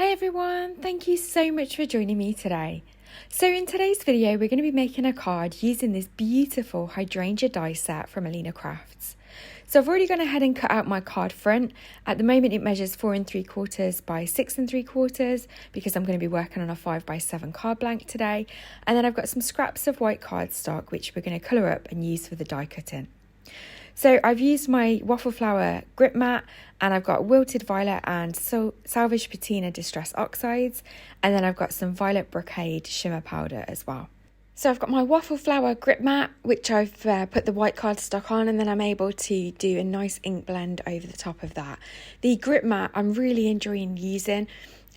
Hi everyone, thank you so much for joining me today. So in today's video we're going to be making a card using this beautiful Hydrangea Die Set from Alina Crafts. So I've already gone ahead and cut out my card front. At the moment it measures 4 3/4 by 6 3/4 because I'm going to be working on a 5 by 7 card blank today. And then I've got some scraps of white cardstock which we're going to colour up and use for the die cutting. So I've used my waffle flower grip mat, and I've got wilted violet and salvage patina distress oxides, and then I've got some violet brocade shimmer powder as well. So I've got my waffle flower grip mat, which I've put the white cardstock on, and then I'm able to do a nice ink blend over the top of that. The grip mat I'm really enjoying using.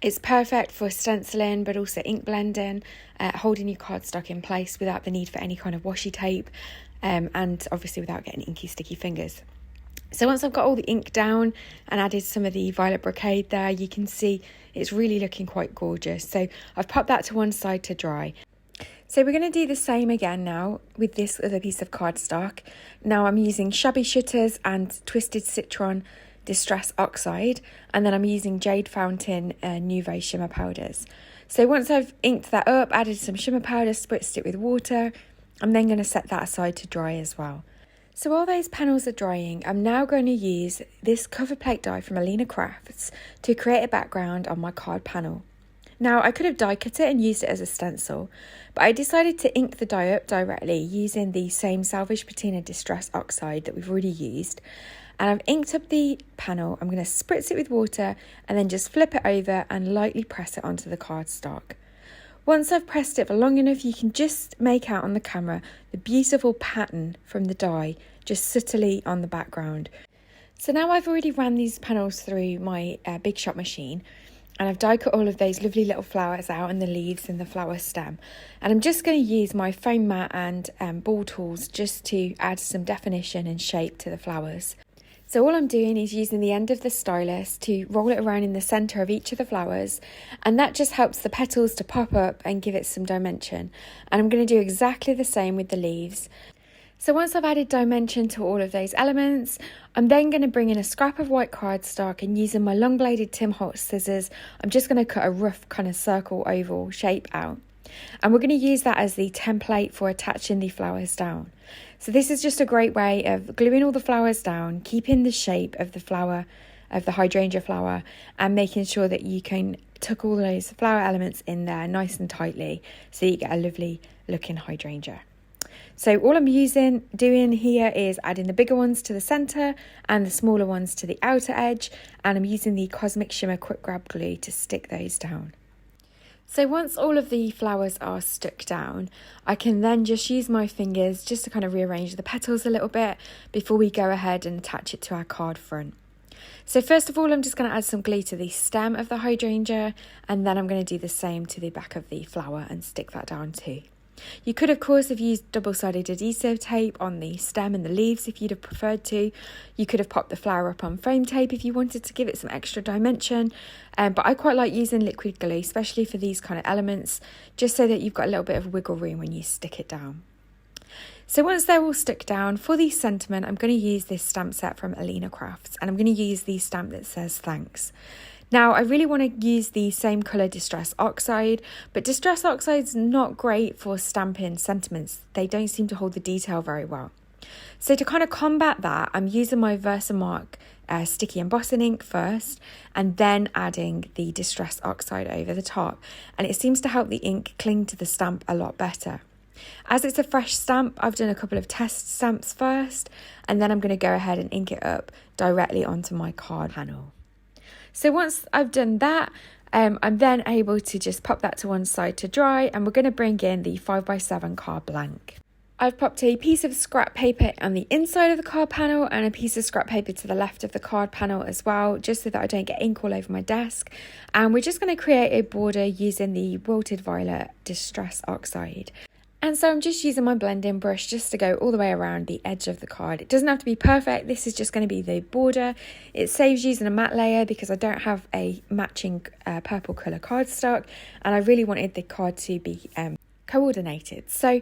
It's perfect for stenciling but also ink blending, holding your cardstock in place without the need for any kind of washi tape. And obviously without getting inky sticky fingers. So once I've got all the ink down and added some of the violet brocade there, you can see it's really looking quite gorgeous. So I've popped that to one side to dry. So we're going to do the same again now with this other piece of cardstock. Now I'm using Shabby Shutters and Twisted Citron Distress Oxide, and then I'm using Jade Fountain Nuvo shimmer powders. So once I've inked that up, added some shimmer powder, spritzed it with water, I'm then going to set that aside to dry as well. So while those panels are drying, I'm now going to use this cover plate die from Alina Crafts to create a background on my card panel. Now I could have die cut it and used it as a stencil, but I decided to ink the die up directly using the same Salvage Patina Distress Oxide that we've already used. And I've inked up the panel. I'm going to spritz it with water and then just flip it over and lightly press it onto the cardstock. Once I've pressed it for long enough, you can just make out on the camera the beautiful pattern from the die just subtly on the background. So now I've already ran these panels through my Big Shot machine, and I've die cut all of those lovely little flowers out and the leaves and the flower stem. And I'm just going to use my foam mat and ball tools just to add some definition and shape to the flowers. So all I'm doing is using the end of the stylus to roll it around in the centre of each of the flowers, and that just helps the petals to pop up and give it some dimension. And I'm going to do exactly the same with the leaves. So once I've added dimension to all of those elements, I'm then going to bring in a scrap of white cardstock, and using my long bladed Tim Holtz scissors, I'm just going to cut a rough kind of circle oval shape out. And we're going to use that as the template for attaching the flowers down. So this is just a great way of gluing all the flowers down, keeping the shape of the flower, of the hydrangea flower, and making sure that you can tuck all those flower elements in there nice and tightly so you get a lovely looking hydrangea. So all I'm doing here is adding the bigger ones to the centre and the smaller ones to the outer edge, and I'm using the Cosmic Shimmer Quick Grab glue to stick those down. So once all of the flowers are stuck down, I can then just use my fingers just to kind of rearrange the petals a little bit before we go ahead and attach it to our card front. So first of all, I'm just going to add some glue to the stem of the hydrangea, and then I'm going to do the same to the back of the flower and stick that down too. You could of course have used double-sided adhesive tape on the stem and the leaves if you'd have preferred to. You could have popped the flower up on foam tape if you wanted to give it some extra dimension, but I quite like using liquid glue, especially for these kind of elements, just so that you've got a little bit of wiggle room when you stick it down. So once they're all stuck down, for the sentiment I'm going to use this stamp set from Alina Crafts, and I'm going to use the stamp that says thanks. Now, I really want to use the same colour Distress Oxide, but Distress Oxide's not great for stamping sentiments. They don't seem to hold the detail very well. So to kind of combat that, I'm using my Versamark sticky embossing ink first, and then adding the Distress Oxide over the top. And it seems to help the ink cling to the stamp a lot better. As it's a fresh stamp, I've done a couple of test stamps first, and then I'm going to go ahead and ink it up directly onto my card panel. So once I've done that, I'm then able to just pop that to one side to dry, and we're going to bring in the 5 by 7 card blank. I've popped a piece of scrap paper on the inside of the card panel and a piece of scrap paper to the left of the card panel as well, just so that I don't get ink all over my desk. And we're just going to create a border using the wilted violet Distress Oxide. And so I'm just using my blending brush just to go all the way around the edge of the card. It doesn't have to be perfect. This is just going to be the border. It saves using a matte layer because I don't have a matching purple colour cardstock, and I really wanted the card to be coordinated. So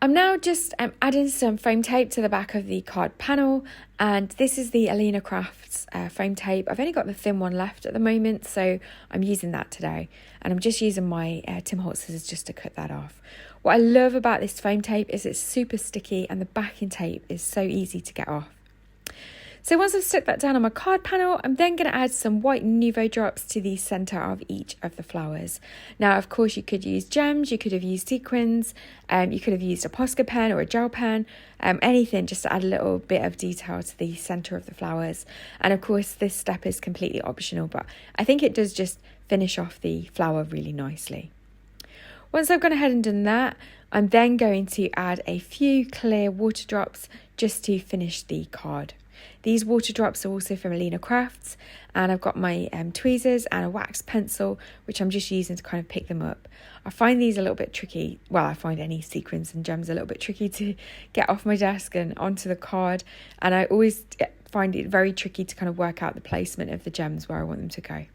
I'm now just adding some foam tape to the back of the card panel, and this is the Alina Crafts foam tape. I've only got the thin one left at the moment, so I'm using that today, and I'm just using my Tim Holtz scissors just to cut that off. What I love about this foam tape is it's super sticky and the backing tape is so easy to get off. So once I've stuck that down on my card panel, I'm then going to add some white Nuvo drops to the centre of each of the flowers. Now, of course, you could use gems, you could have used sequins, you could have used a Posca pen or a gel pen, anything just to add a little bit of detail to the centre of the flowers. And of course, this step is completely optional, but I think it does just finish off the flower really nicely. Once I've gone ahead and done that, I'm then going to add a few clear water drops just to finish the card. These water drops are also from Alina Crafts, and I've got my tweezers and a wax pencil, which I'm just using to kind of pick them up. I find these a little bit tricky. Well, I find any sequins and gems a little bit tricky to get off my desk and onto the card, and I always find it very tricky to kind of work out the placement of the gems where I want them to go.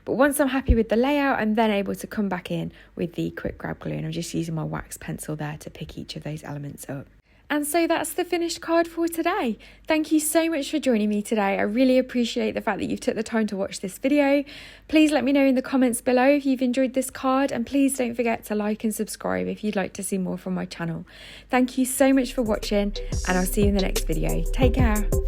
But once I'm happy with the layout, I'm then able to come back in with the quick grab glue, and I'm just using my wax pencil there to pick each of those elements up. And so that's the finished card for today. Thank you so much for joining me today. I really appreciate the fact that you've took the time to watch this video. Please let me know in the comments below if you've enjoyed this card, and please don't forget to like and subscribe if you'd like to see more from my channel. Thank you so much for watching, and I'll see you in the next video. Take care.